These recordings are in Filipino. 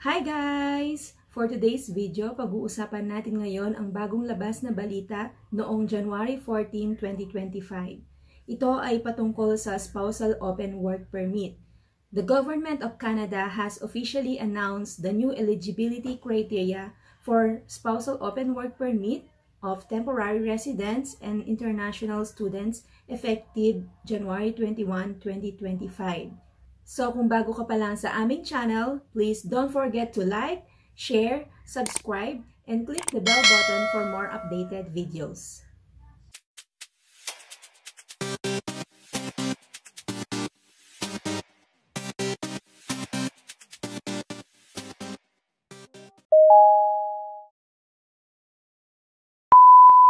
Hi guys! For today's video, pag-uusapan natin ngayon ang bagong labas na balita noong January 14, 2025. Ito ay patungkol sa Spousal Open Work Permit. The Government of Canada has officially announced the new eligibility criteria for Spousal Open Work Permit of temporary residents and international students effective January 21, 2025. So kung bago ka pa lang sa aming channel, please don't forget to like, share, subscribe, and click the bell button for more updated videos.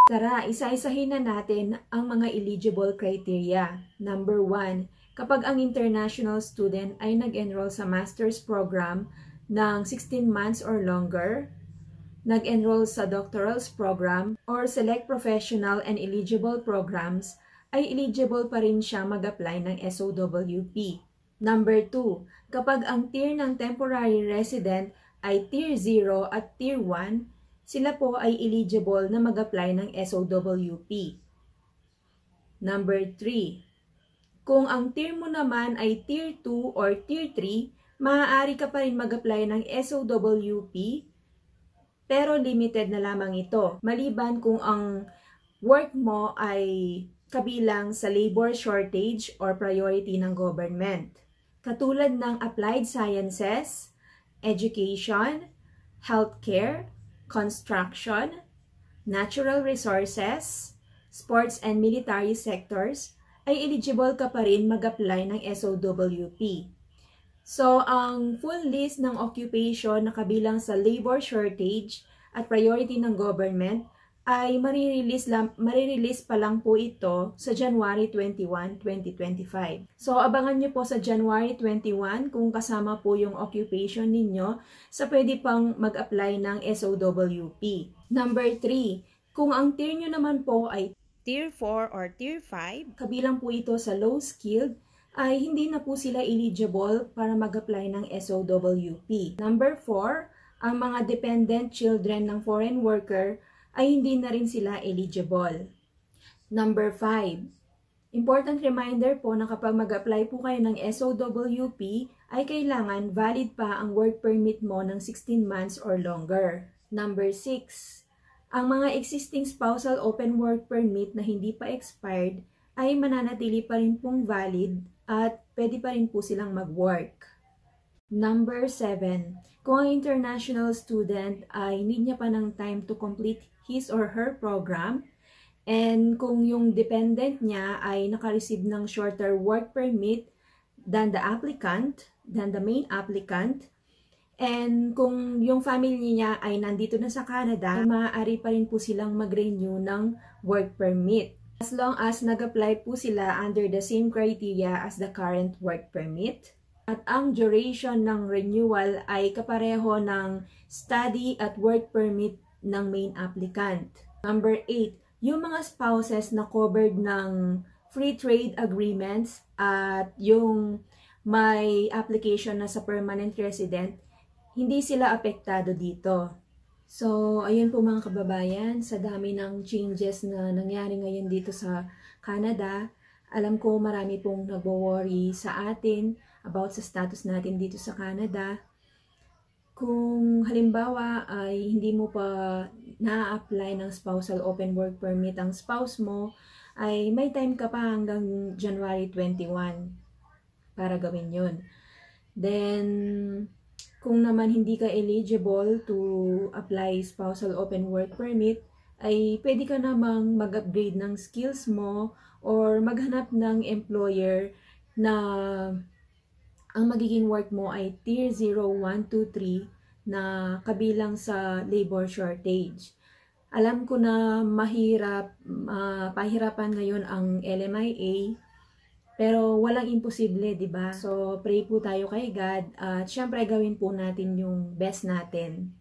Tara, isa-isahin na natin ang mga eligible criteria. Number 1, kapag ang international student ay nag-enroll sa master's program ng 16 months or longer, nag-enroll sa doctoral's program, or select professional and eligible programs, ay eligible pa rin siya mag-apply ng SOWP. Number 2, kapag ang tier ng temporary resident ay tier 0 at tier 1, sila po ay eligible na mag-apply ng SOWP. Number 3, kung ang tier mo naman ay tier 2 or tier 3, maaari ka pa rin mag-apply ng SOWP, pero limited na lamang ito. Maliban kung ang work mo ay kabilang sa labor shortage or priority ng government. Katulad ng applied sciences, education, healthcare, construction, natural resources, sports and military sectors, ay eligible ka pa rin mag-apply ng SOWP. So, ang full list ng occupation na kabilang sa labor shortage at priority ng government ay marirelease pa lang po ito sa January 21, 2025. So, abangan nyo po sa January 21 kung kasama po yung occupation ninyo sa pwede pang mag-apply ng SOWP. Number 3, kung ang tier nyo naman po ay tier 4 or tier 5, kabilang po ito sa low-skilled, ay hindi na po sila eligible para mag-apply ng SOWP. Number 4, ang mga dependent children ng foreign worker ay hindi na rin sila eligible. Number 5, important reminder po na kapag mag-apply po kayo ng SOWP, ay kailangan valid pa ang work permit mo ng 16 months or longer. Number 6, ang mga existing spousal open work permit na hindi pa expired ay mananatili pa rin pong valid at pwede pa rin po silang mag-work. Number 7, kung ang international student ay need niya pa ng time to complete his or her program, and kung yung dependent niya ay naka-receive ng shorter work permit than the main applicant, and kung yung family niya ay nandito na sa Canada, ay maaari pa rin po silang mag-renew ng work permit. As long as nag-apply po sila under the same criteria as the current work permit. At ang duration ng renewal ay kapareho ng study at work permit ng main applicant. Number 8, yung mga spouses na covered ng free trade agreements at yung may application na sa permanent resident, hindi sila apektado dito. So, ayun po mga kababayan, sa dami ng changes na nangyari ngayon dito sa Canada, alam ko marami pong nagwo-worry sa atin about sa status natin dito sa Canada. Kung halimbawa ay hindi mo pa na-apply ng spousal open work permit ang spouse mo, ay may time ka pa hanggang January 21 para gawin yun. Then, kung naman hindi ka eligible to apply spousal open work permit, ay pwede ka namang mag-upgrade ng skills mo or maghanap ng employer na ang magiging work mo ay tier 0, 1, 2, 3 na kabilang sa labor shortage. Alam ko na pahirapan ngayon ang LMIA, pero walang imposible, di ba? So, pray po tayo kay God at syempre gawin po natin yung best natin.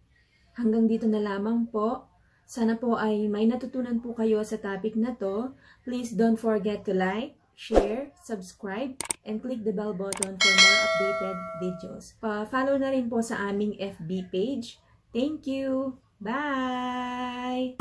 Hanggang dito na lamang po. Sana po ay may natutunan po kayo sa topic na to. Please don't forget to like, share, subscribe, and click the bell button for more updated videos. Pa-follow na rin po sa aming FB page. Thank you! Bye!